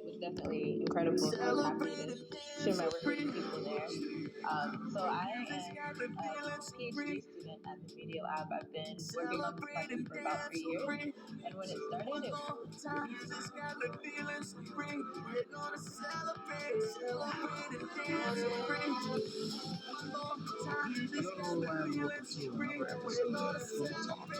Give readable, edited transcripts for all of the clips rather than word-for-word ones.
was definitely incredible, and I was happy to share my work with the people there. So I am a PhD student at the Media Lab. I've been working on this project for about 3 years, and when it started, it Hello, and welcome to another episode of Film Talk, the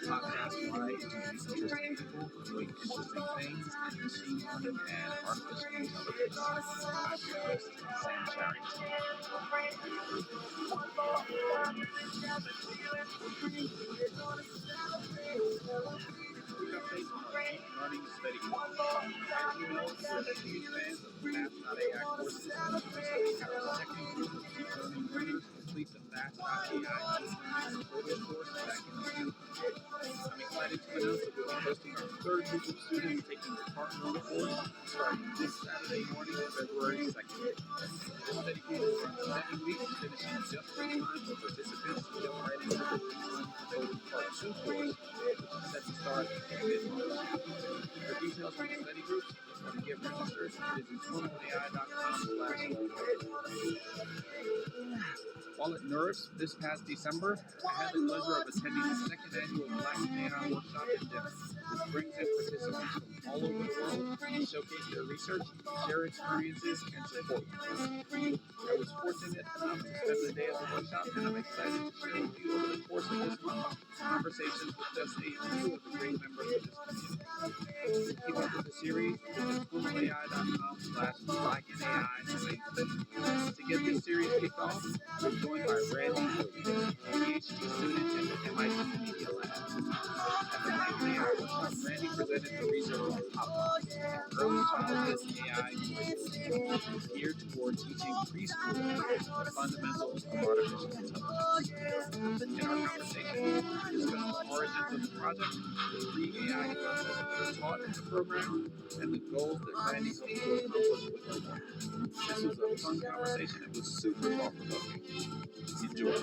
podcast where I interview interesting people doing interesting things in machine learning and artificial intelligence. I'm your host, Sam Charrington. Quick update on our Deep Learning Study Group. As you know, if you're a huge fan of Math.ai courses, we study how the second group of deep learning learners complete the Math.ai deep learning tutorial course back in June. I'm excited to announce that we'll be hosting our third group of students taking the Part 1 course starting this Saturday morning, February 2nd. This study group will run 7 weeks, finishing just in time for participants to jump right into the Deep Learning Code Part 2 course, which is set to start in mid-March. For details on the study groups or to get registered, visit TorrentAI.com/study. While at NeurIPS this past December, I had the pleasure of attending the second annual Black AI Workshop and Dinner, which brings in participants from all over the world to showcase their research, share experiences, and support. I was fortunate enough to spend the day at the workshop, and I'm excited to share with you over the course of this month conversations with just a few of the great members of this community. To keep up with the series, visit TorrentAI.com/BlackAI on Facebook. To get this series kicked off, we're joined by Randy Hood, PhD student at the MIT Media Lab. At the Black AI Workshop, Randy presented the research on Pop, an early childhood AI curriculum geared toward teaching preschoolers the fundamentals of artificial intelligence. In our conversation, we discussed the origins of the project, the 3 AI classes that are taught in the program, and the goals that Randy hopes to accomplish with the work. This was a fun conversation. It was super thought-provoking. Enjoy.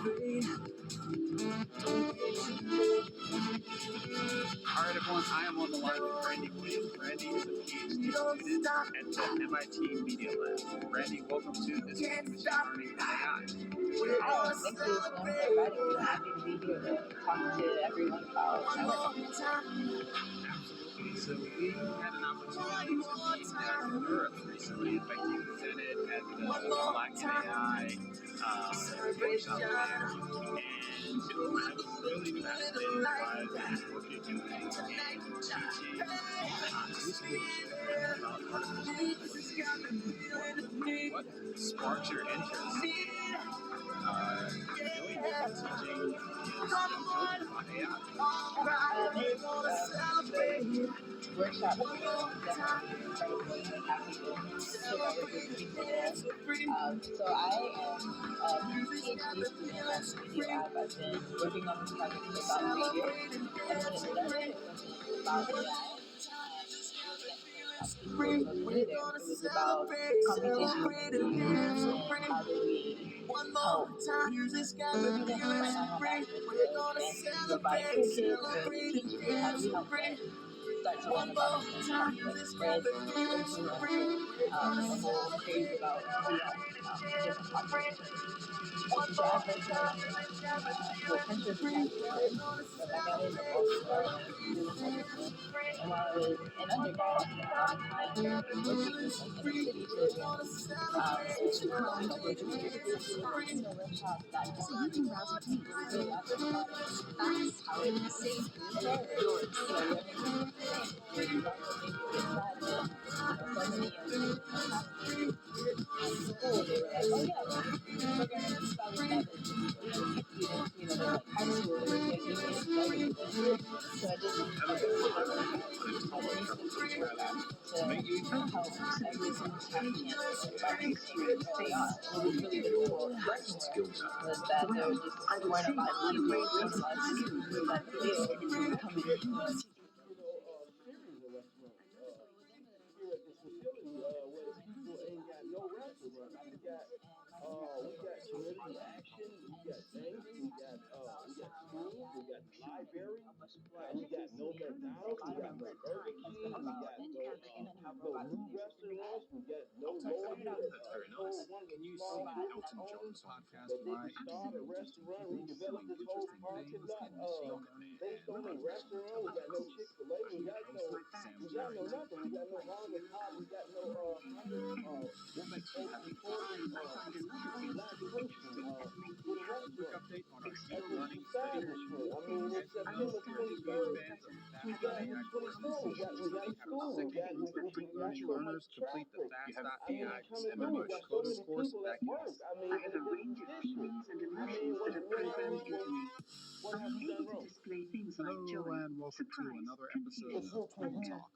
All right, everyone, I am on the line with Randy Williams. Randy is a PhD student at the MIT Media Lab. Randy, welcome to this week in Machine Learning and AI. Hi, thank you for inviting me. Happy to be here to talk to everyone about my work. Absolutely. So we had an opportunity to meet at NeurIPS recently. In fact, you presented at the Black AI workshop there, and I was really fascinated by the work you're doing in teaching preschoolers about artificial intelligence. What sparked your interest in doing this and teaching young children about AI? The workshop was definitely incredible, and I'm happy to share my work with people there. So I am a PhD student at the Media Lab. I've been working on this project for about 3 years, and when it started, it wasn't about AI. It was about computational thinking and how do we help students who might not have access to advanced robotic toolkits or teachers. How do we help them start to learn about it and how to like spread influence the whole craze about different populations. So I personally well, Pinterest was but I got into Baltimore doing everything. And while I was an undergrad, I spent a lot of time working like, in the city to collaborate with workshops that so you can browse with me. Really that's how it saves so many school, they were like, oh yeah, we're going to 2007. Students, they're like high school, they're getting excited. So I just to make you help every single chance about the experience they are. What was really difficult was that there was just weren't a lot of people, weren't a lot of students in that field coming. Here at this facility, where the people ain't got no restaurant. We got community action, we got banks, we got schools, we got the library, we got no McDonald's, we got no Burger King, we got no new restaurants We got no I'll text them. lawyer. That's very I told nice. one of Can the you small see business Elton owners John's podcast that they why could start a interviewing interesting restaurant. We people developed doing this whole interesting parking things lot in machine learning based and on a artificial restaurant. We got no intelligence? Chick-fil-A. I'm your host, Sam We got no Charrington. nothing. We got no Harlem Pop. We got no Hunter What makes you happy? Portland lactation with a Quick restaurant update on our at deep this learning study group. establishment. I mean, As it's you know, September we're huge 23rd. fans of the We got Fast.ai courses. 24. We got a Recently had our school. second group of deep We got learning so much learners complete the traffic. I mean, Fast.ai coming through. We seminar got so coders many course people at back in work. December. I mean, in a different position. I mean, what have we done wrong? Hello and welcome to another episode It's of Talk Q22. Talk,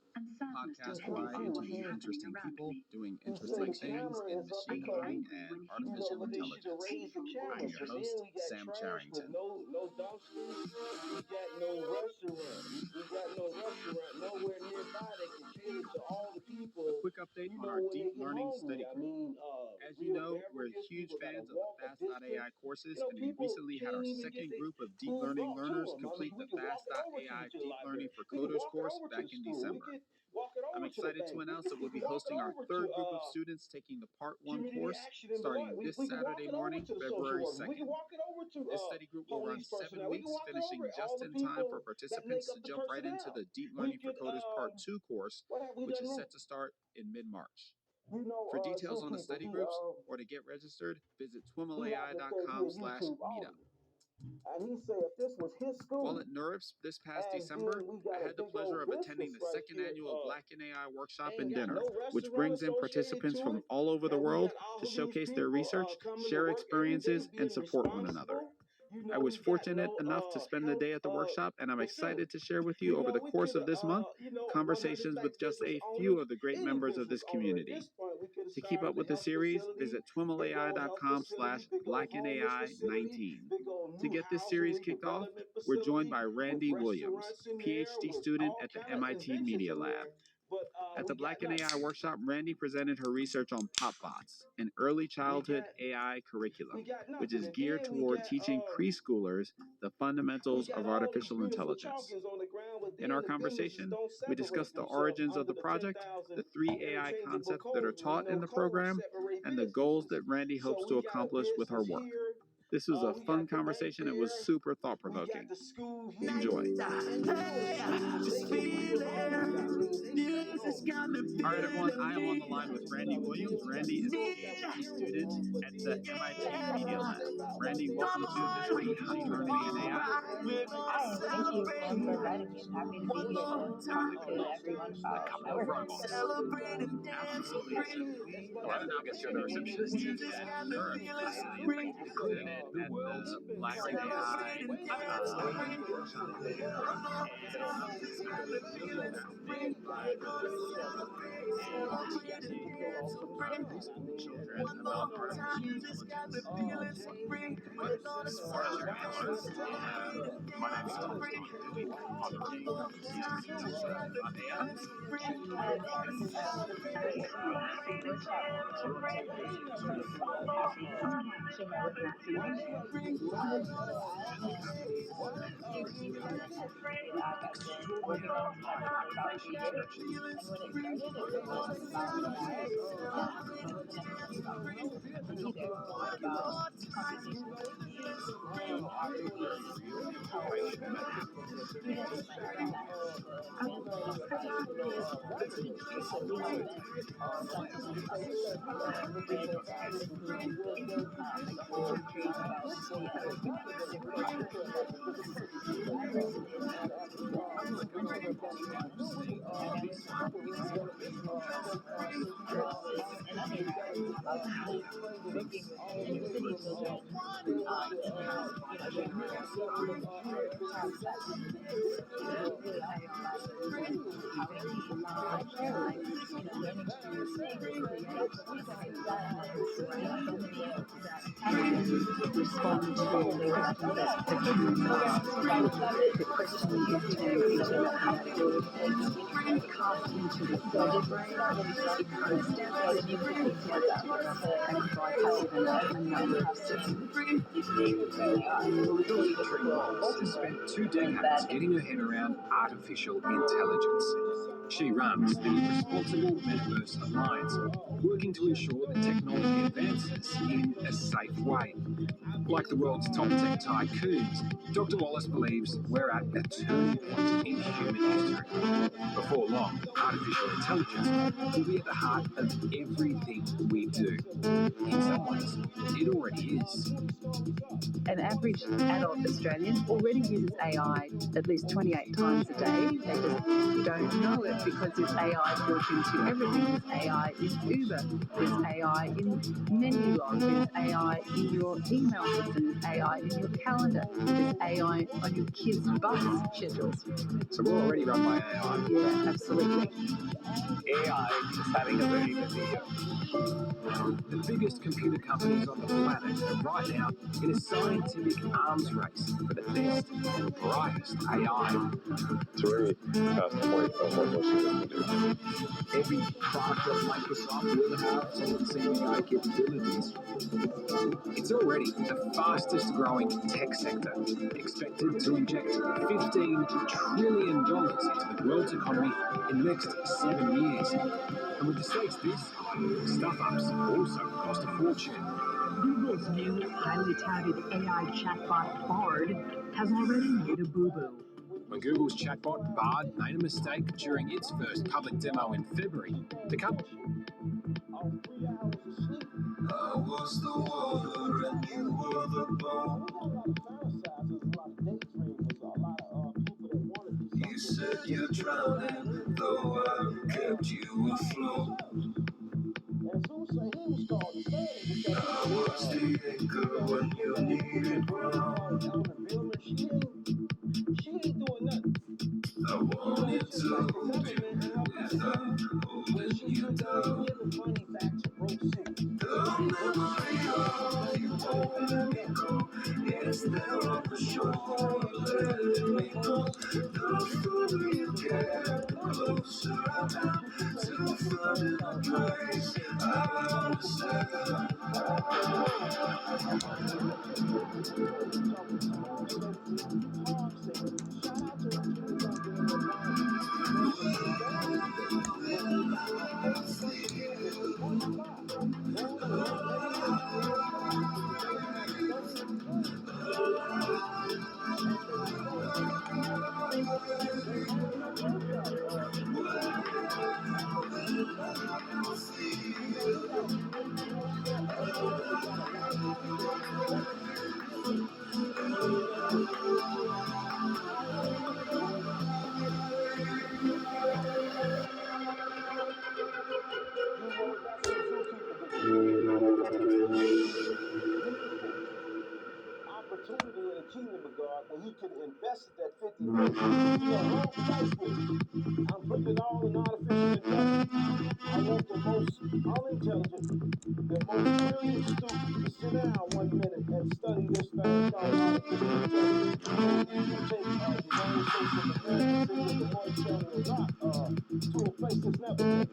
podcast where I 22. interview interesting people doing He said interesting the things camera in is up machine because learning and artificial but they should have intelligence. raised the I'm cameras. your But host, then we got Sam trash with Charrington. no dumpsters. We got no restaurant. We got no restaurant nowhere nearby that can cater to all the people. A quick update on our When they deep get learning hungry. study I group. mean, As you real know, we're beverages. huge People gotta fans of the walk a Fast.ai distance. courses, You know, and we people recently had our can't even get second their group of deep food learning brought to learners them. I complete mean, the we can walk it over to Fast.ai the Deep Learning library. for We can Coders walk it course over to back the in school. We December. can walk it over I'm to the excited bank. to announce that we'll be We can walk it hosting our over third to group of students taking the Part 1 community course action in starting Beloit. this We can walk Saturday it over morning, to the social February workers. We can 2nd. walk it over to This study group will run police 7 personnel. We can weeks, walk it finishing over all just the in time for people that participants make to up the jump right into personnel. the Deep We Learning for could Coders Part 2 course, what have we which done is wrong? set to start in mid-March. You know, For details on the Zookeeper, study he groups or to get registered, visit he like the third, he a YouTube twimlai.com/meetup. auditor. And he said if this was his While school, at NeurIPS this past and December, then we got I a had the big pleasure old of attending business the right second here, annual Black in AI workshop ain't and got dinner, no which restaurant brings in associated participants to from it, all over the and we world got all to of these showcase their people research, coming to share work every day experiences, and being support one another. responsible. You know, I was we got fortunate no enough to spend the health day at the workshop, and I'm facility. excited to share with You you over know, the we course could of have, this month one of the conversations black with just business a few owners, of the great any members of business this owner at community. this point, we could have To keep up started a with the health series, facility, visit big old health facility, big old homeless facility, twimlai.com/blackinai19. big old To new get this housing series kicked off, redevelopment we're joined facility by with Randy Williams, restaurants in there, PhD with student all at the kind of MIT inventions Media in Lab. there. But At the we got Black in nothing. AI workshop, Randy presented her research on PopBots, an early childhood got AI We curriculum, got which nothing. is And geared then we toward got teaching preschoolers the we fundamentals got of all these artificial beautiful intelligence. chalkings on the ground, but In then our the businesses conversation, don't we separate discussed the themselves origins of under the the project, 10,000 the 3 AI interchangeable concepts that are codes. taught in the Codes program, separate and the goals businesses. that Randy So hopes to we got a accomplish with her business work. here. This was a We fun got the bank conversation and was there. super We got thought-provoking. the school here. Enjoy. And you know the schools, they can feel hungry. I mean, they stay hungry. All right, everyone, I am on the line with Randy Williams. Randy is a PhD student at the MIT Media Lab. Randy, welcome to this week of Deep Learning and AI. Hi, thank you, Sam, for inviting me. I'm happy to be here to talk to everyone A about couple my of work. robots. Absolutely. So I guess you're the receptionist at NeurIPS. I think you presented at the Black in AI workshop in Denver, and you're really fascinated by the preschool children about artificial intelligence. But as far as your answers, my name is Tom Stone, doing other things on AI. Thanks. This is great. This workshop is really happy to share my work in that field. AI and PhD student at the Media Lab. I've been working on this project for about 3 years. And when it started, it was about AI, and over the next about 3 years, it's continued there. It's about computational thinking and how do we help students learn mathematics. The main goal of the project is to teach people how to solve complex problems with students and geometry about different my role is to learn dynamics my role is educating working with inner city children in math really higher classes how we teach learning to think respond to the questions that the students personally teaching how to cast into the field because the new techniques like that and provide passive and non-passive Has spent 2 decades getting her head around artificial intelligence. She runs the Responsible Metaverse Alliance, working to ensure that technology advances in a safe way. Like the world's top tech tycoons, Dr. Wallace believes we're at a turning point in human history. Before long, artificial intelligence will be at the heart of everything we do. In some ways, it already is. An average adult Australian already uses AI at least 28 times a day. They just don't know it because there's AI built into everything. There's AI in Uber, there's AI in Menulog, there's AI in your email system, there's AI in your calendar, there's AI on your kids' bus schedules. So we're already run by AI. Yeah, absolutely. AI is having a very good year. The biggest computer companies on the planet are right now in a scientific arms race for the best and brightest AI. It's already past the point of what most humans can do. Every product of Microsoft will have some of the same AI capabilities. It's already the fastest growing tech sector, expected to inject $15 trillion into the world's economy in the next 7 years. And with the stakes this high, stuff-ups also cost a fortune. Google's new, highly touted AI chatbot Bard has already made a boo-boo. When Google's chatbot Bard made a mistake during its first public demo in February, the company... I was the water and you were the bone. You said you're drowning, though I kept you afloat. I was the anchor when you needed ground. I wanted to hold you without holding you down. The memory of you won't let me go. It's there on the shore, letting me go. The further you get, the closer I am to finding a place I understand. Opportunity in the kingdom of God when he could invest that 50 million. Wrong price with it. I'm putting it all in artificial intelligence. I want the most unintelligent, the most brilliant student to sit down 1 minute and study this thing called artificial intelligence. And you can take United States of America, say with the Lord Samuel Rock, to a place that's never been.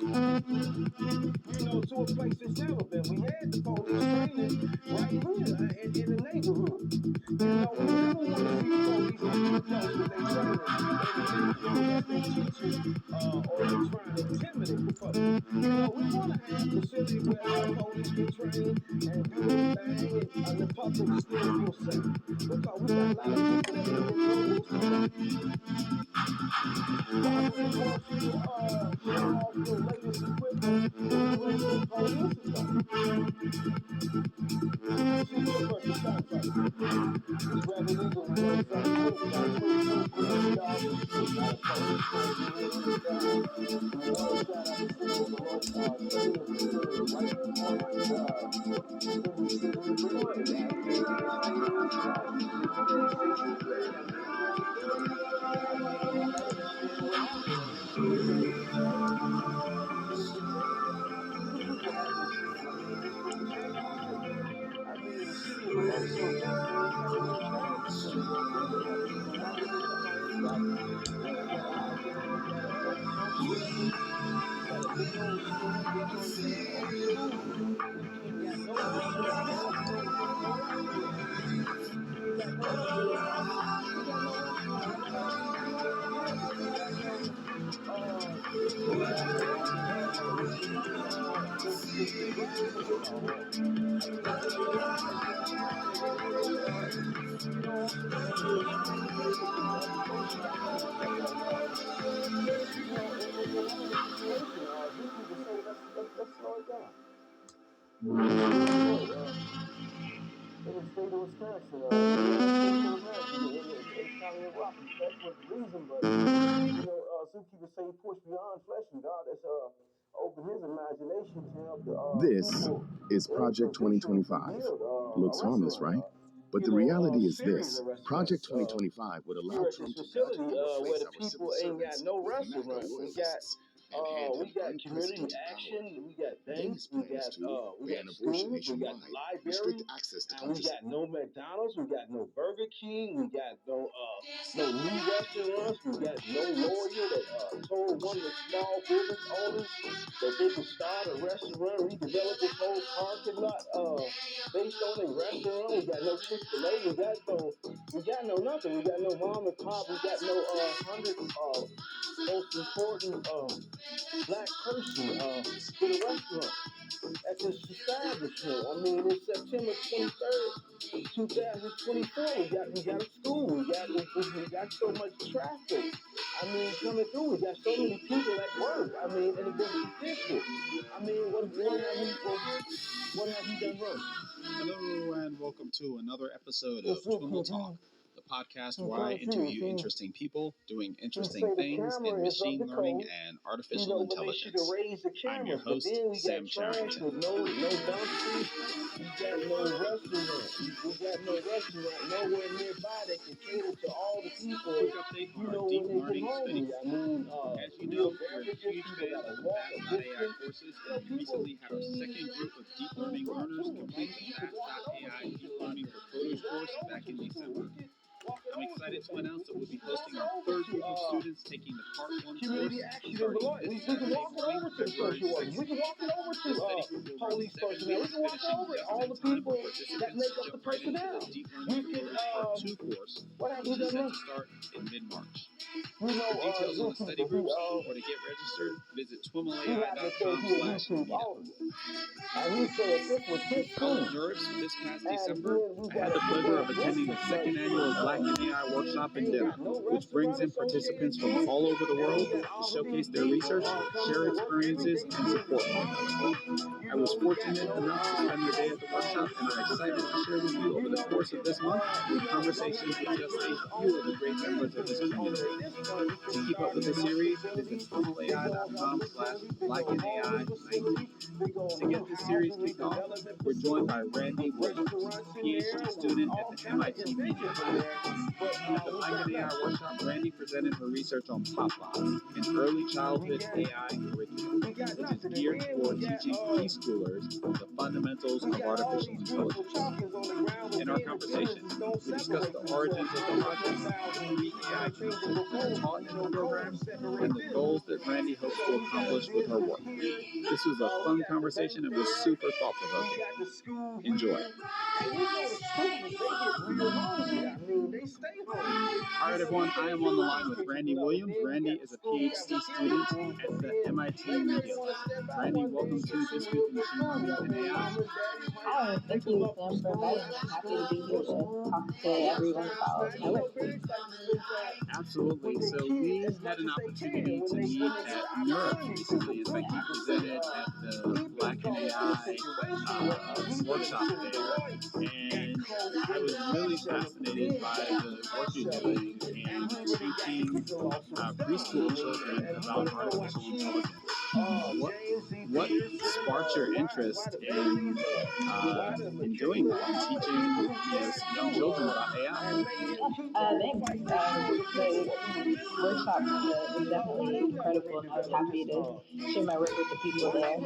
To a place that's never been. We had the police training right here in the neighborhood. We never want to see the police in the place where they training and they teaching or they're trying to intimidate the public. We want to have a facility where our police can train and do their thing and the public still feel safe. Because we got a lot of people that live in the Government wants you to show off your latest equipment when you raise the police and stuff. See your personal contract. It's rather legal to run something Let's slow it down. In the state of Wisconsin, in County of Rockland. That was the reason, but zookeepers say he pushed beyond flesh and God has opened his imagination to help the This people is Project 2025. Looks harmless, right? But the reality is this. Project 2025 would allow here at Trump this to dodge facility and where replace the our people civil ain't got servants no with restaurant. narco-loyalists and hand We him got community unprecedented power. action, we got Then banks, his we plans got to we ban got abortion schools, we got nationwide, the restrict library, access to and we got contraceptives. no McDonald's, we got no Burger King, we got no new restaurants, we got no lawyer that told one of the small business owners that they could start a restaurant, redevelop this whole parking lot based on a restaurant. We got no Chick-fil-A, we got no nothing. We got no mom and pop. We got no 100 most important black person with a restaurant at this establishment. I mean, it's September 23rd, 2024. We got a school. We got so much traffic. I mean, coming through. We got so many people at work. I mean, and it was ridiculous. I mean, what have we done wrong? Hello and welcome to another episode of Twimmle Talk, the podcast where I interview interesting people doing interesting things in machine learning and artificial intelligence. I'm your host, Sam Charrington. With no dumpsters. We got no restaurant. We got no restaurant nowhere nearby that can cater to all the people. Quick update on our deep learning studies. As you know, we're huge fans of the Fast.ai courses, and we recently had our second group of deep learning learners complete the Fast.ai deep learning for coders course back in December. I'm excited to announce that we'll be hosting our third group of students taking the Part 1 course starting this Saturday morning, February 6th. The study group will run 7 weeks, finishing just in time for participants to jump right into the Deep Learning for Coders Part 2 course, which is set to start in mid-March. For details on the study groups or to get registered, visit twimlai.com/meetup. College nerds, this past December, I had the pleasure of attending the second annual Black in AI workshop and dinner, which brings in participants from all over the world to showcase their research, share experiences, and support one another. I was fortunate enough to spend the day at the workshop, and I'm excited to share with you over the course of this month conversations with just a few of the great members of this community. To keep up with the series, visit twimlai.com/blackinai19. To get this series kicked off, we're joined by Randy Williams, PhD student at the MIT Media Lab. At the Black in AI workshop, Randy presented her research on PopBots, an early childhood AI curriculum, which is geared toward teaching preschoolers the fundamentals of artificial intelligence. In our conversation, we discussed the origins of the project, the three AI concepts that are taught in the program, and the goals that Randy hopes to accomplish with her work. This was a fun conversation and was super thought-provoking. Enjoy. All right, everyone, I am on the line with Randy Williams. Randy is a PhD student at the MIT Media Lab. Randy, welcome to This Week in Machine Learning and AI. Hi, thank you, Sam, for inviting me. I'm happy to be here to talk to everyone about my work. Absolutely. So we had an opportunity to meet at NeurIPS recently. In fact, you presented at the Black in AI workshop there, and I was really fascinated by the work you're doing in teaching preschool children about artificial intelligence. What sparked your interest in doing that and teaching young children about AI? Thanks. The workshop was definitely incredible, and I was happy to share my work with the people there.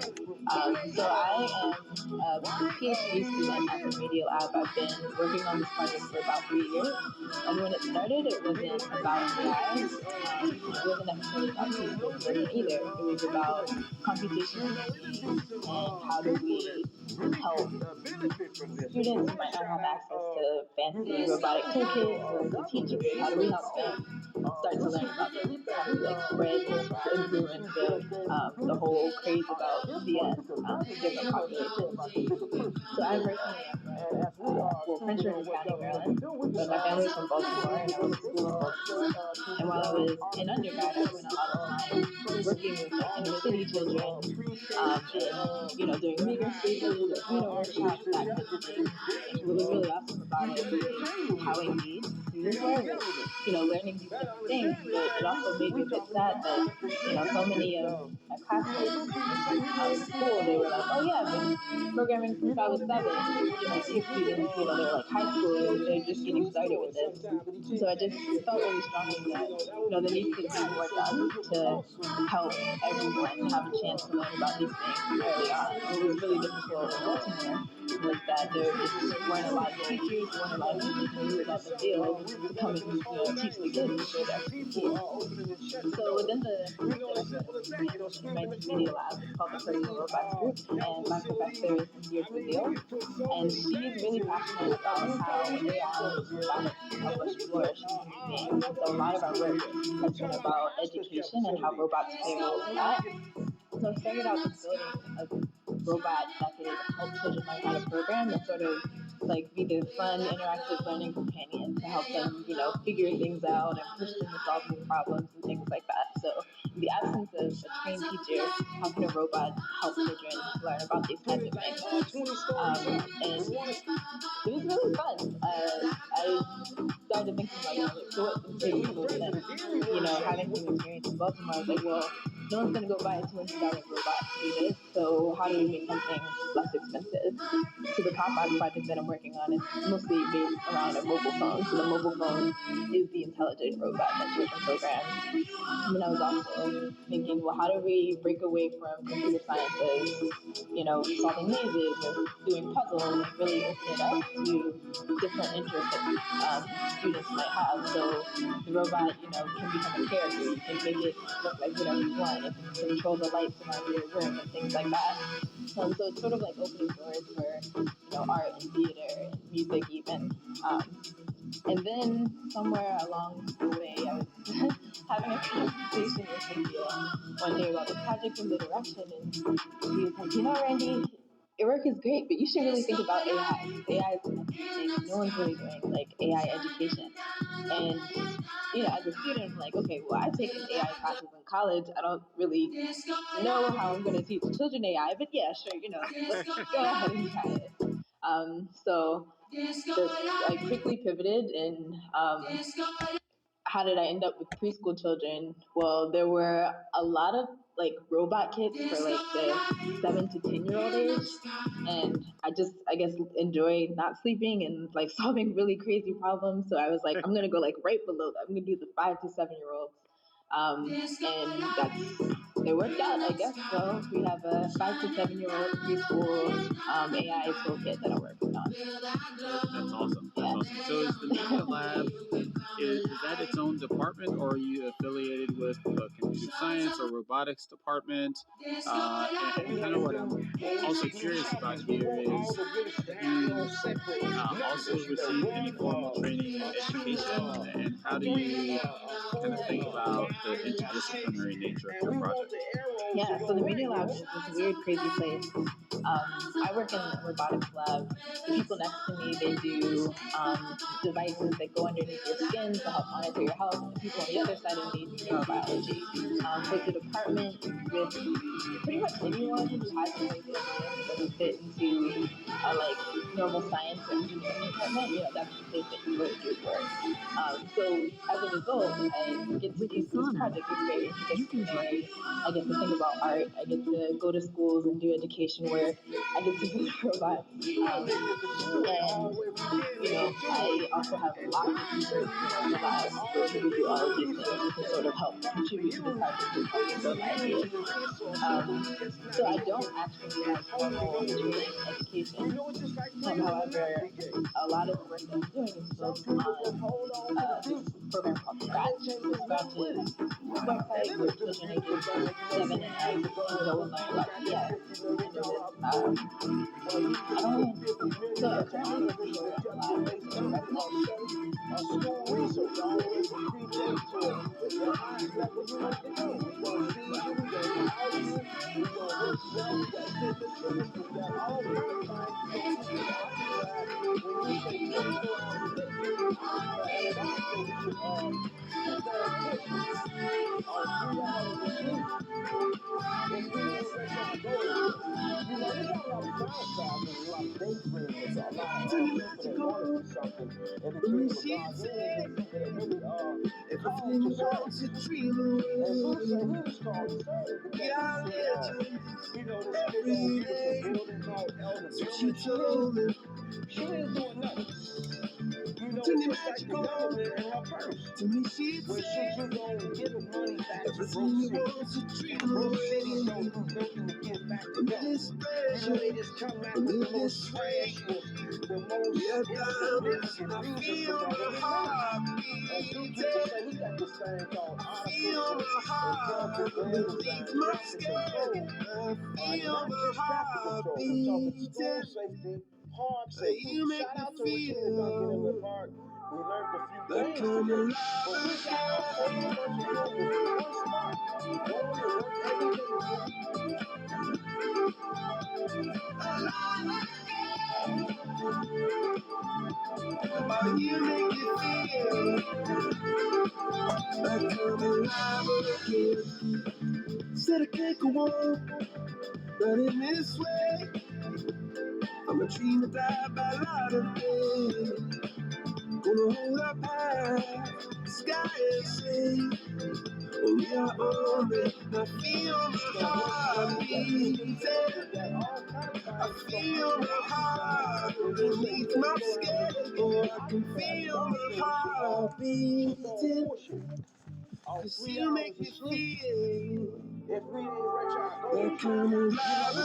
So I am a PhD student at the Media Lab. I've been working on this project for about 3 years, and when it started, it wasn't about AI. It wasn't necessarily about preschool children either. It was about computational thinking and how do we help students who might not have access to fancy robotic toolkits or good teachers. How do we help them start to learn about this, kind of like spread the influence of the whole craze about CS to different populations. So I personally am from Prince George's County, Maryland, but my family's from Baltimore, and I went to school in Baltimore. And while I was in undergrad, I spent a lot of time working with like inner city children, and doing maker spaces, workshops, that kind of thing. And what was really awesome about it is how engaged students were with, learning these different things. But it also made me a bit sad that, so many of my classmates in school, they were like, oh yeah, I've been programming since I was 7. These students, they're like high school and they're just getting started with this. So I just felt really strongly that, there needs to be more done to help everyone have a chance to learn about these things early on. What was really difficult in Baltimore was that there just weren't a lot of teachers, weren't a lot of people who were in the field to come and teach the kids before they're actually in school. So within the my media lab, it's called the Personal Robots Group, and my professor is Cynthia Brazil, and she's really passionate about how AI and robotics can help us flourish in human beings. So a lot of our work has been about education and how robots play a role in that. So I started out just building a robot that could help children learn how to program and sort of like be the fun, interactive learning companion to help them, figure things out and push them to solve new problems and things like that. So in the absence of a trained teacher, how can a robot help children learn about these kinds of things? And it was really fun. I started thinking about it, so what would take people and, having some experience in Baltimore, I was like, well, no one's going to go buy a $200 robot to do this, so how do we make something less expensive? So the Popeyes project that I'm working on is mostly based around a mobile phone. So the mobile phone is the intelligent robot that children program. And then I was also thinking, well, how do we break away from computer sciences, solving mazes or doing puzzles and really open it up to different interests that students might have. So the robot, can become a character. You can make it look like whatever you want. It can control the lights around your room and things like that. So it's sort of like opening doors for, art and theater and music even. And then somewhere along the way, I was having a conversation with Cynthia one day about the project and the direction, and she was like, Randy, your work is great, but you should really think about AI. AI is the next thing. No one's really doing like AI education. And as a student, I'm like, okay, well, I've taken AI classes in college. I don't really know how I'm going to teach children AI, but yeah, sure, let's go ahead and try it. So I quickly pivoted, and how did I end up with preschool children? Well, there were a lot of like robot kits for like the 7 to 10-year-old age, and I guess enjoy not sleeping and like solving really crazy problems. So I was like, I'm gonna go like right below that. I'm gonna do the 5 to 7-year-olds, and it worked out, I guess. So we have a 5 to 7-year-old preschool AI toolkit that I'm working on. That's awesome. That's awesome. So is the Media Lab, is that its own department, or are you affiliated with the computer science or robotics department? And kind of what I'm also curious about here is, do you also receive any formal training in education, and how do you kind of think about the interdisciplinary nature of your project? Yeah, so the Media Lab is this weird, crazy place. I work in the robotics lab. The people next to me, they do devices that go underneath your skin to help monitor your health. And the people on the other side of me do neurobiology. So it's a department with pretty much anyone who has an idea that doesn't fit into like normal science or engineering department. That's the place that you would do work. So as a result, I get to do this project. It's very interdisciplinary. I get to think about art. I get to go to schools and do education work. I get to build robots. And, I also have a lot of research in the lab where people do all of these things to sort of help contribute to the project and help me build my ideas. So I don't actually have formal training in education. However, a lot of the work that I'm doing is built on this program called Scratch. So Scratch is a website where children ages 7 and up can go and learn about CS. And there's this, I don't know. So currently the lab based school research all the way from pre-K to the highest level you want to go. We gonna feed you, we gonna house you, we gonna work you out, we got fitness centers, we got all kinds of things to keep you occupied. When you say 24 hours a day, keep you occupied, and I say we should keep on pushing 3 hours of sleep. If we ain't reach our goals yet. You know, we got a lot of downsizing, a lot of daydreamers, a lot of people that want to be something in the kingdom of God. They ain't been people that really called to serve. And so he was called to serve because he you know, this big old beautiful building called Elder Building. She ain't doing nothing. You know, it's just like the government and her purse. Where should you go and give the money back to broke cities? And broke cities don't do nothing to give back to them. You know, they just come back with the most trashiest, the most insignificant reasons for government money. And so people say he got this thing called artificial intelligence, design, traffic control. Not just traffic control, we're talking school safety, park safety. Shout out to Regina Duncan in the park. We learned a few things today, but we got a whole bunch of youngers in one spot going to work every day. You make it feel like I'm alive again. Said I can't go on, but in this way, I'm a dream that died by light of day. Gonna hold up high, the sky and say, oh, we are on it. I feel my heart beating. I feel my heart beneath my skin. Oh, I can feel my heart beating. Cause you make me feel if we didn't reach our goals, come alive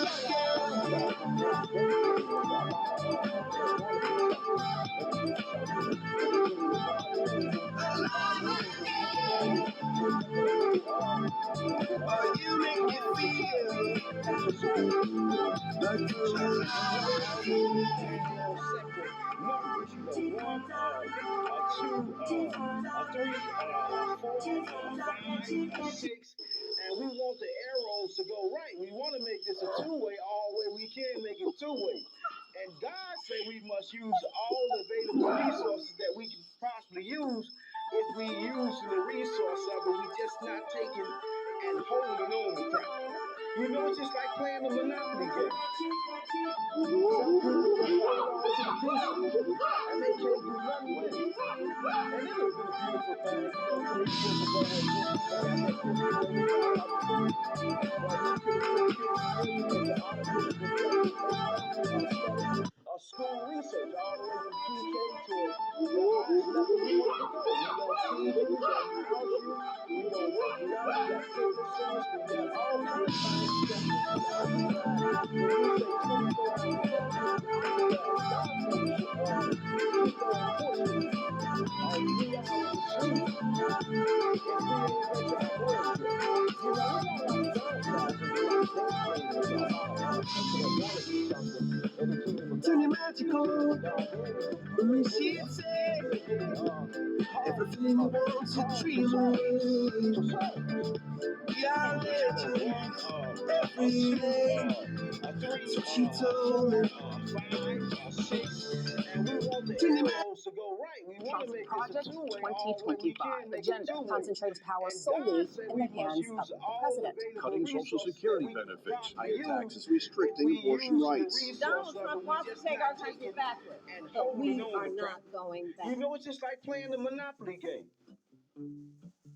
you make me feel like numbers, you know, 1, 2, 3, 4, 5, 6, and we want the arrows to go right. We want to make this a two-way all the way we can make it two-way. And God said we must use all the available resources that we can possibly use if we use the resource of it. We just not taking and holding on to crap. You know, it's just like playing the Monopoly game. Some people just hold on to the pieces, and they can't do nothing with it. And it would have been a beautiful thing, you know, 3 years ago when we got that $50 million opportunity. Well, you could have put $50 million into artificial intelligence based on school research all the way from pre-K to the highest level you want to go. We gonna feed you, we gonna house you, we gonna work you out, we got fitness centers, we got all kinds of things to keep you occupied. When you say 24 hours a day, keep you occupied. God said we should keep on pushing 3 hours of sleep if we ain't reach our goals yet. You know, we got a lot of downsizing, a lot of daydreamers, a lot of people that want to be something in the kingdom of God. Turn your magical, let me see it say, everything you want to dream away. We are legends every day. That's what she told me. 5, 6, and we want the arrows to go right. We want to make Project this a two-way 2025 agenda concentrates power solely in the hands of the president. Cutting Social Security benefits, higher taxes restricting abortion rights. Donald Trump wants to take our country backward, but we are not going back. You know, it's just like playing the Monopoly game.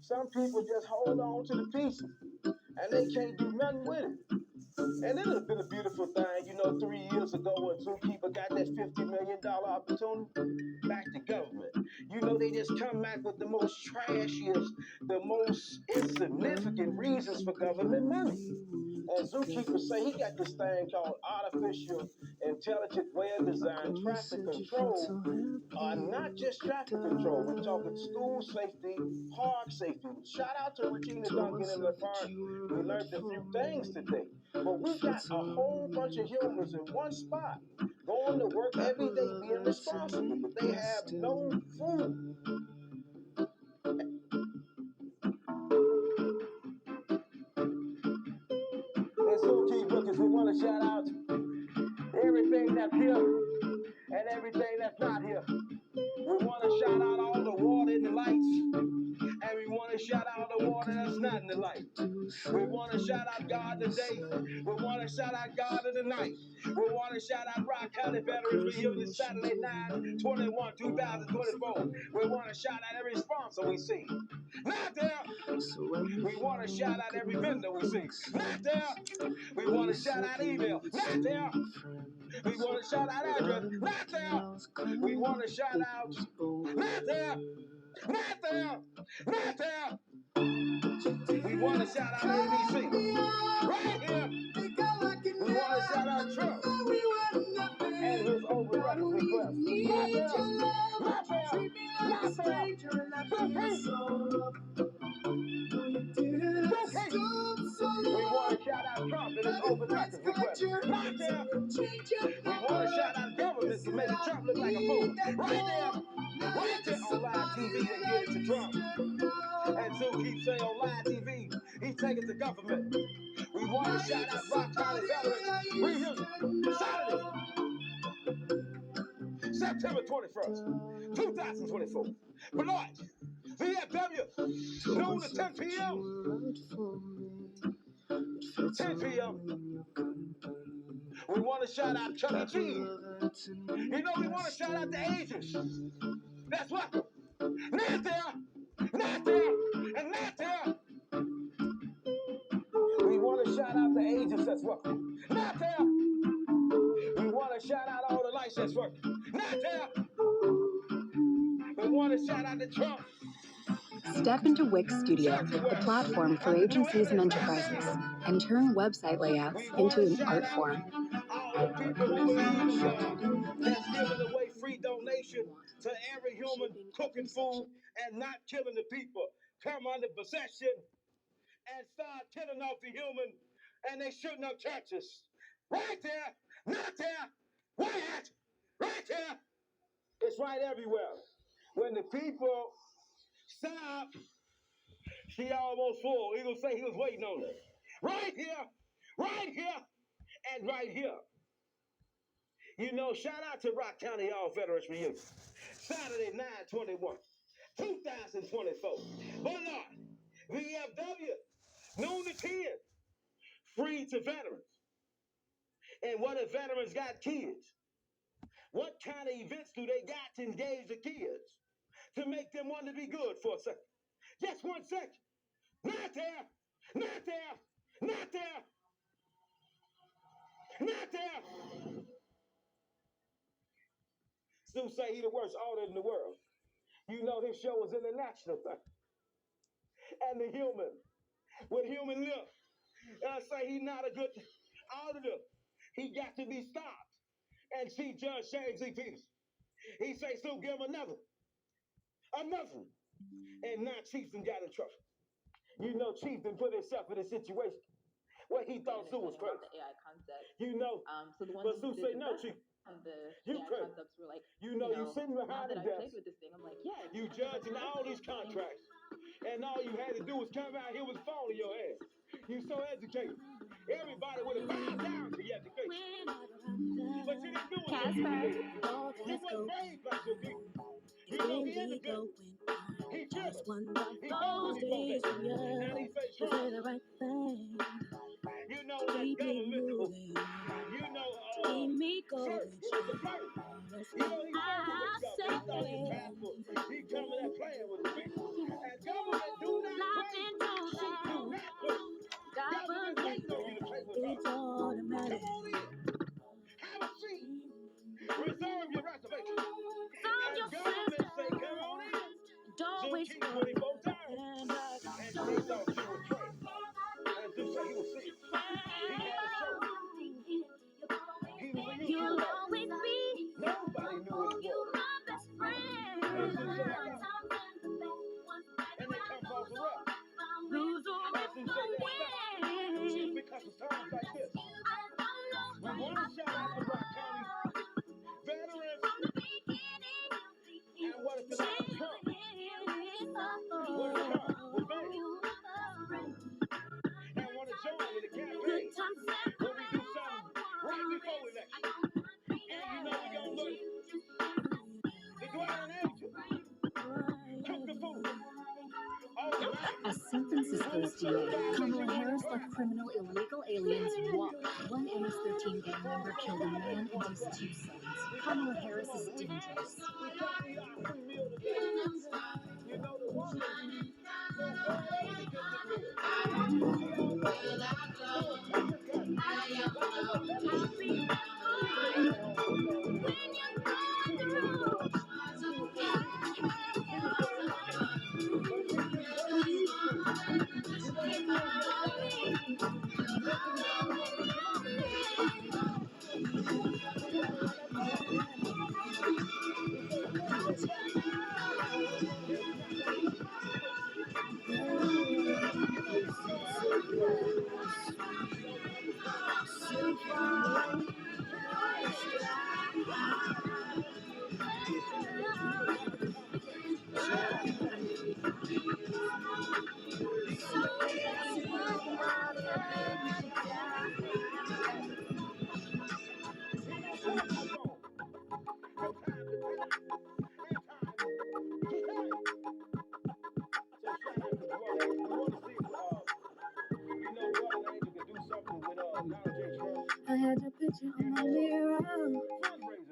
Some people just hold on to the pieces, and they can't do nothing with it. And it would have been a beautiful thing, you know, 3 years ago when Zookeeper got that $50 million opportunity back to government. You know, they just come back with the most trashiest, the most insignificant reasons for government money. And Zookeeper say he got this thing called artificial intelligent, well-designed traffic control are not just traffic control. We're talking school safety, park safety. Shout out to Regina Duncan and LaFarge. We learned a few things today. But we got a whole bunch of humans in one spot, going to work every day, being responsible, but they have no food. And so, Key Brookers, we want to shout out everything that's here and everything that's not here. We want to shout out all the water in the lights, and we want to shout out the water that's not in the light. We want to shout out God today. We want to shout out God in the night. We want to shout out Rock County Veterans Reunion Saturday 9/21/2024. We want to shout out every sponsor we see. Not there. We want to shout out every vendor we see. Not there. We want to shout out email. Not there. We want to shout out address. Not there. We want to shout out. Not there. Not there. Not there. We want to shout out ABC. Right here. We want to shout out Trump and his open records request. Not there. Not there. Not there. We want to shout out Trump and his open records request. Not there. We want to shout out government for making Trump look like a fool. Right there. Right there on live TV and get it to Trump. And Zoo keeps saying on live TV, he's taking the government. We want to shout out Rock County Veterans Reunion Saturday, September 21st, 2024. Beloit, VFW, noon to 10 p.m. 10 p.m. We want to shout out Chuck E. Cheese. You know, we want to shout out the agents. That's what. Not there, not there, and not there. We want to shout out the agents that's working. Not there. We want to shout out all the lights that's working. Not there. We want to shout out the Trump. Step into Wix Studio, the platform for agencies and enterprises, and turn website layouts into an art form. All the people who believe in God that's giving away free donation to every human, cooking food and not killing the people. Come under possession and start killing off the human, and they shooting up churches. Right there, not there, right there. It's right everywhere. When the people stop, she almost full. He gonna say he was waiting on her. Right here, and right here. You know, shout out to Rock County All Veterans Reunion. Saturday, 9/21/2024. Bernard, VFW, noon to 10. Free to veterans. And what if veterans got kids? What kind of events do they got to engage the kids to make them want to be good for a second? Just 1 second. Not there. Not there. Not there. Not there. Stu say he the worst author in the world. You know his show is international thing. And the human, with human lip, I say he's not a good auditor. He got to be stopped. And see Judge James E. Peters. He say, Stu, give him another. And now Chieftain got in trouble. You know Chieftain put himself in a situation where he thought Stu was crazy. The AI concept. You know, So the ones but Stu say, no, Chief. The You AI crazy. concepts were like, You know, you sitting now behind that the I played desk. with this thing, I'm like, yeah. You judging all these contracts. And all you had to do was come out here with a phone in your hand. You so educated. Everybody would have bowed down to your education. But you didn't do it. Casper. You wasn't raised by your people. You know, he independent. He fearless. He bold when he bold. And he say true. You know that government. You know, first, it was the first. You know, he thought he was passport. He coming and playing with the people. And government do not play. Do not play. Government waiting on you to play with us. Come on in. Have a seat. Reserve your reservation. And government say, come on in. Don't waste your time. And they thought you were trained. And just say he was sick. He had a show. He was a USDA. Kamala Harris let criminal illegal aliens walk. One MS-13 gang member killed a man and his 2 sons. Kamala Harris is dangerous. I had your picture on my mirror,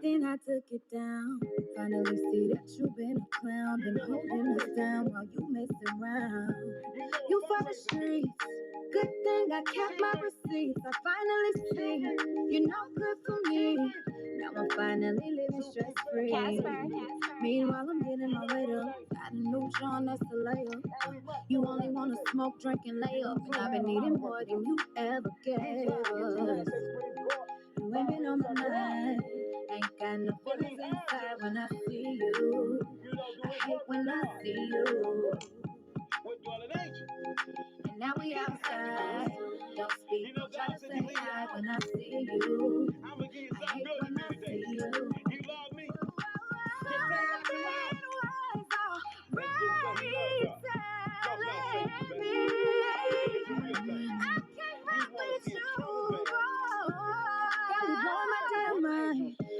then I took it down. Finally see that you've been a clown, been holding us down while you mess around. You for the streets, good thing I kept my receipts. I finally see you're no good for me. Now I'm finally living stress free. Meanwhile I'm getting my weight up. Got a new John, that's the layup. You only wanna smoke, drink, and lay up, and I've been needing more than you ever gave us. You ain't been on my mind. Ain't got no feelings inside when I see you. I hate when I see you. And now we outside. Don't speak, try to say hi when I see you. I hate when I see you.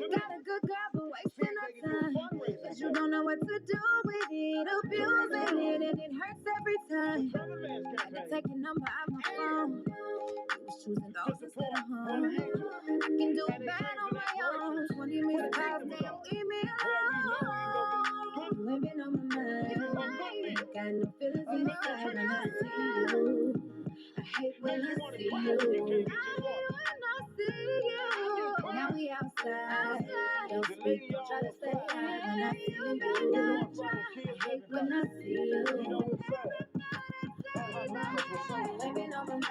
Got a good girl, but wasting her time. Cause you don't know what to do with it, abusing it, and it hurts every time. Had to take your number out my phone. You was choosing those instead of home. I can do bad on my own. 20 minutes past, damn, leave me alone. You ain't been on my mind. Ain't got no feelings inside when I see you. I hate when I see you. Now we outside. Don't speak, don't try to say hi when I see you. I hate when I see you. Living on my mind.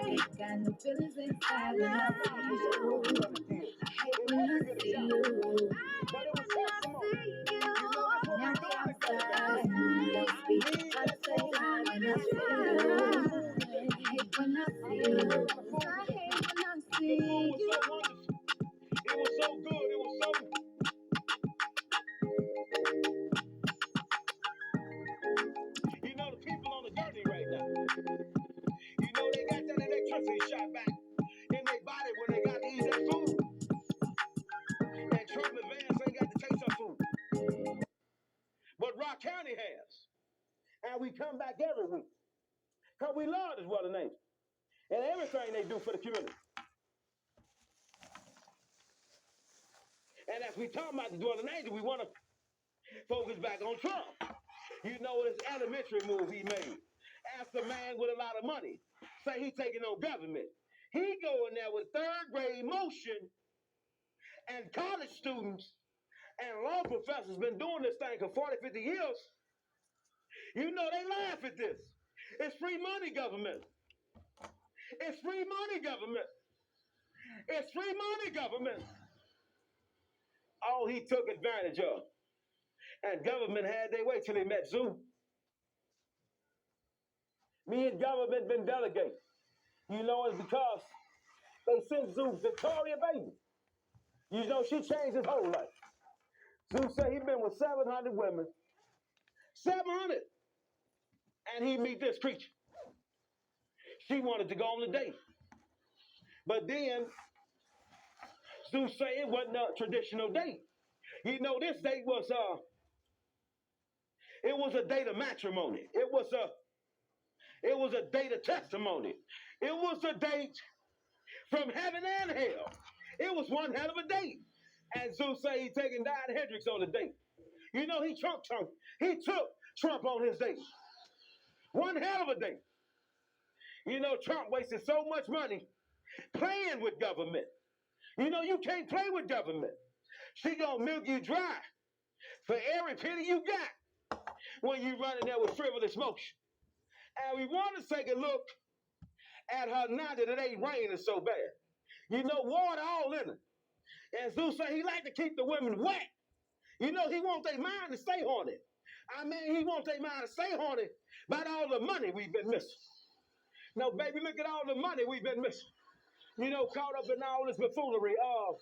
Ain't got no feelings inside when I see you. I hate when I see you. Now we outside. Don't speak, try to say hi when I see you. I hate when I see you. I hate when I see you. It was so good. It was so. You know the people on the dirty right now. You know they got that electricity shot back in their body when they got to eat that food. And Trump and Vance ain't got to taste that food. But Rock County has. And we come back every week. Because we love this Dwelling Angel. And everything they do for the community. And as we talk about the Dwelling Angel, we want to focus back on Trump. You know this elementary move he made. After a man with a lot of money say he's taking on government. He go in there with third grade motion and college students and law professors been doing this thing for 40, 50 years. You know they laugh at this. It's free money government. It's free money government. It's free money government. All he took advantage of. And government had their way till they met Zoom. Me and government been delegating. You know, it's because they sent Zeus Victoria Baby. You know, she changed his whole life. Zeus said he been with 700 women. 700. And he meet this creature. She wanted to go on a date. But then, Zeus said it wasn't a traditional date. You know, this date was, it was a date of matrimony. It was It was a date of testimony. It was a date from heaven and hell. It was one hell of a date. And Zeus say he taking Diane Hendrix on the date. You know, he took Trump on his date. One hell of a date. You know, Trump wasted so much money playing with government. You know, you can't play with government. She gonna milk you dry for every penny you got when you running there with frivolous motion. And we want to take a look at her now that it ain't raining so bad. You know, water all in it. And Zeus say he like to keep the women wet. You know, he want their mind to stay horny. I mean, he want their mind to stay horny about all the money we've been missing. Now, baby, look at all the money we've been missing. You know, caught up in all this buffoonery of,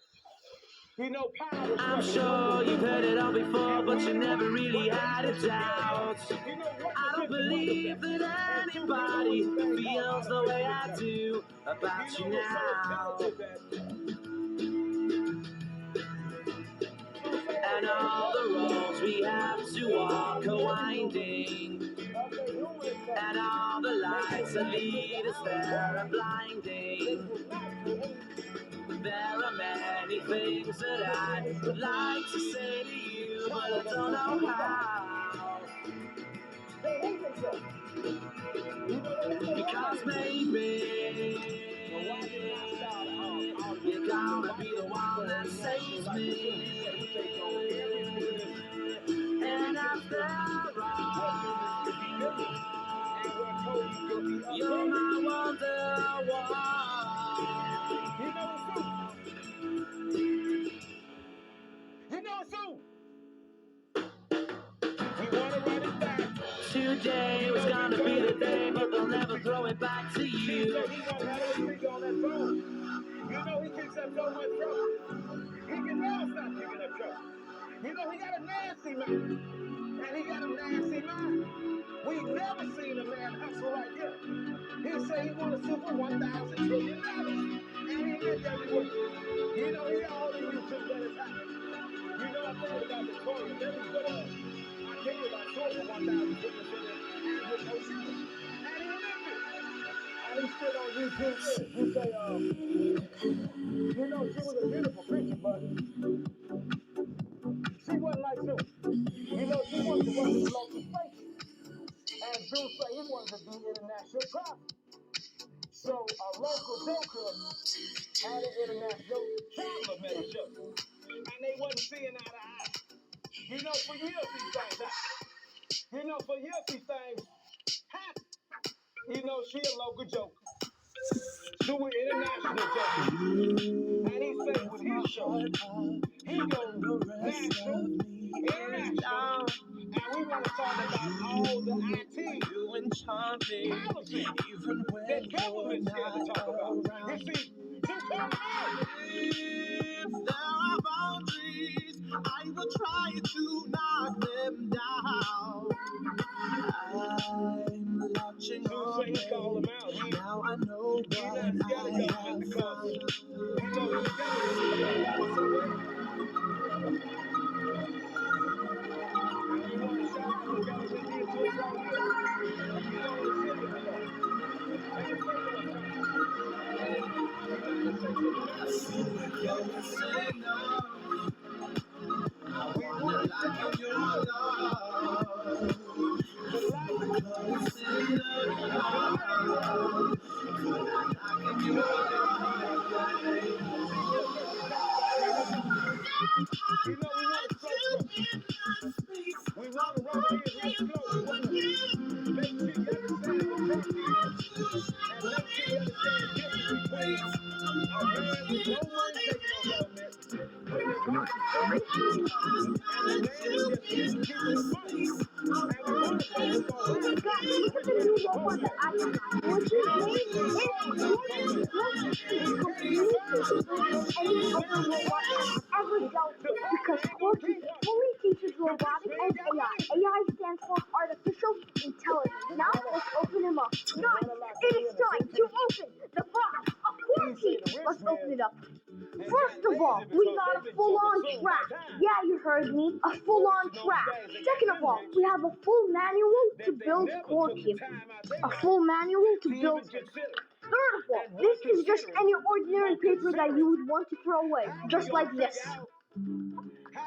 you know, power. I'm sure you've heard it all before, but you never really had a doubt. I don't believe that anybody feels the way I do about you now. And all the roads we have to walk are winding, and all the lights that lead us there are blinding. There are many things that I would like to say to you, but I don't know how. Because maybe you're gonna be the one that saves me. And after all, you're my wonderwall. You know it's soon. We want to run it back. Today was gonna be the day, but they'll never throw it back to you. He gonna have everything on that phone. You know he kicks up so much trouble. He can never stop kicking up trouble. You know he got a nasty mouth. And he got a nasty mind. We've never seen a man hustle like him. He said he want to sue for $1,000 trillion. And he did everywhere. You know, he got all the YouTube that has happened. You know, I thought about Victoria Mills, but I think about Victoria $1,000 trillion and with no shoes. And he lived it. And he's still on YouTube. You say, you know, she was a beautiful creature, but she wasn't like Zeus. You know, she wanted to work in local space. And Zeus said he wanted to do international travel. So a local joker had an international traveler made a joke. And they wasn't seeing eye to eye. You know, for years these things happen. You know, for years these things happen. You know, she a local joker. Do an international joker. And he said with his show, he goes national, international. And we want to talk about all the IT policies that government's scared to talk about. You see, if there are boundaries, I will try to knock them down. I'm watching all day. Now I know what I have found. Because fully teaches robotics and AI. AI stands for artificial intelligence. Now let's open him up. Guys, it is time to open the box of Quarantine. Let's open it up. First of all, we got a full-on track. Yeah, you heard me, a full-on track. Second of all, we have a full manual to build Corky. A full manual to build it. Third of all, this is just any ordinary paper that you would want to throw away, just like this. How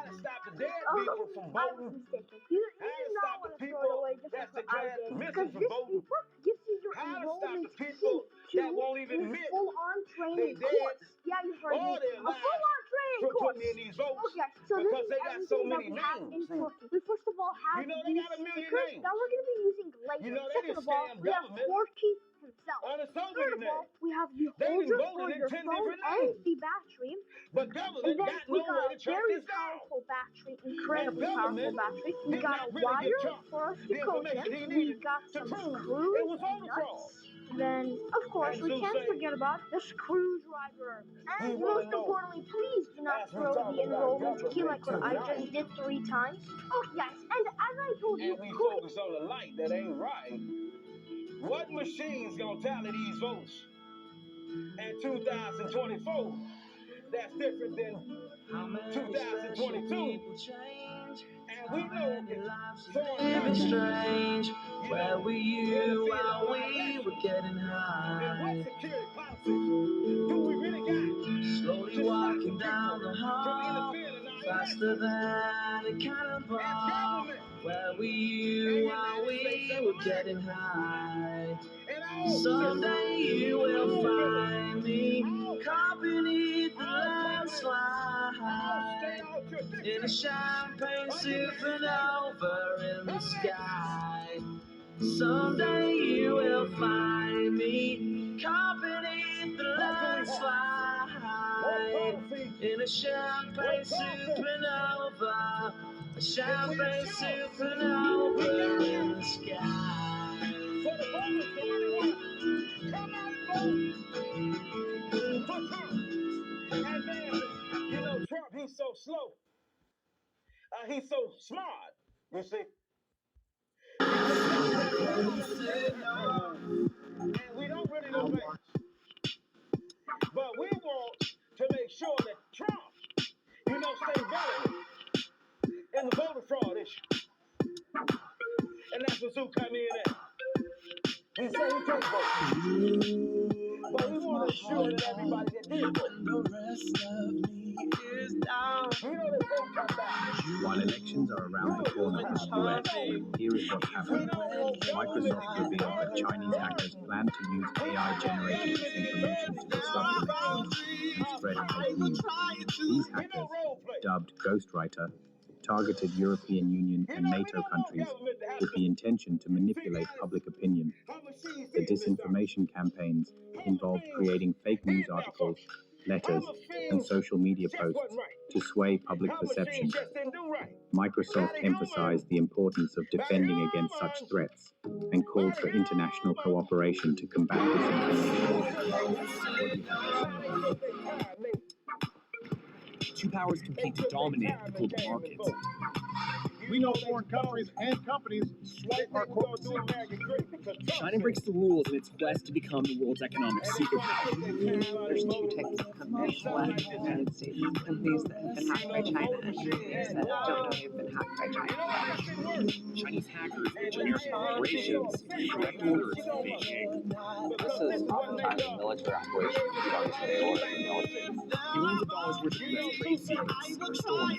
to stop the dead Oh, people from I was voting. mistaken. You do not want to throw it away just like what I did. Because this paper gives you your enrollment key to that won't even a admit full-on training they course. Yeah, you heard me. all their A lives full-on training for course. putting in these votes Okay, so this because is they got so everything that many we have in names. Corky. We first of all have You know they these got a million stickers names. that we're going to be using later. You know they Second done of all, scammed we have government Corky himself. under so Third many of all, names. we have the They done holder voted for in your 10 phone different and names. the battery. But And government then got we no got way a to track very this down. powerful battery, incredibly And powerful government battery. We did got not a really give wire Trump for us to the coach information he him. We needed got to some prove screws it was and voter fraud. nuts. Then, of course, And we to can't say, forget about the screwdriver. we And wanna most know, importantly, please do not as we throw talk the about enrollment key like government what I just tonight, did 3 times. Oh, yes, and as I told you, and we focus on the light that ain't right, what machine's gonna tally these votes in 2024 that's different than 2022? And we know it's foreign Strange, where were you while we were getting and high? what security policies do we really got? Slowly walking down the hall, faster than a cannonball. Where were you while we were getting high? Someday you will find me caught beneath the landslide in a champagne supernova in the sky. Someday you will find me caught beneath the landslide in a champagne supernova, a champagne supernova in the sky. For the voters that really want to come out and vote for Trump. And then, you know, Trump, he's so slow. He's so smart, you see. And we don't really know that. But we want to make sure that Trump, you know, stay relevant in the voter fraud issue. And that's what Zoo come in at. He said he can't vote. But we want to assure that everybody that did vote. The rest of me is down. We know that vote come back. While elections are around the corner in the US, here is what's happening. Microsoft revealed that Chinese hackers plan to use AI-generated disinformation to disrupt elections and spread fake news. These hackers, dubbed Ghostwriter, targeted European Union and NATO countries with the intention to manipulate public opinion. The disinformation campaigns involved creating fake news articles, letters, and social media posts to sway public perception. Microsoft emphasized the importance of defending against such threats and called for international cooperation to combat disinformation. Two powers compete to dominate the global markets. We know foreign countries and companies swipe our corporate secrets. China breaks the rules in its quest to become the world's economic superpower. There's two types of companies left in the United States. Companies that have been hacked by China and companies that don't know they've been hacked by China. Chinese hackers engineer corporations and direct orders in Beijing. This is oftentimes a military operation. Billions of dollars worth of U.S. trade secrets are stolen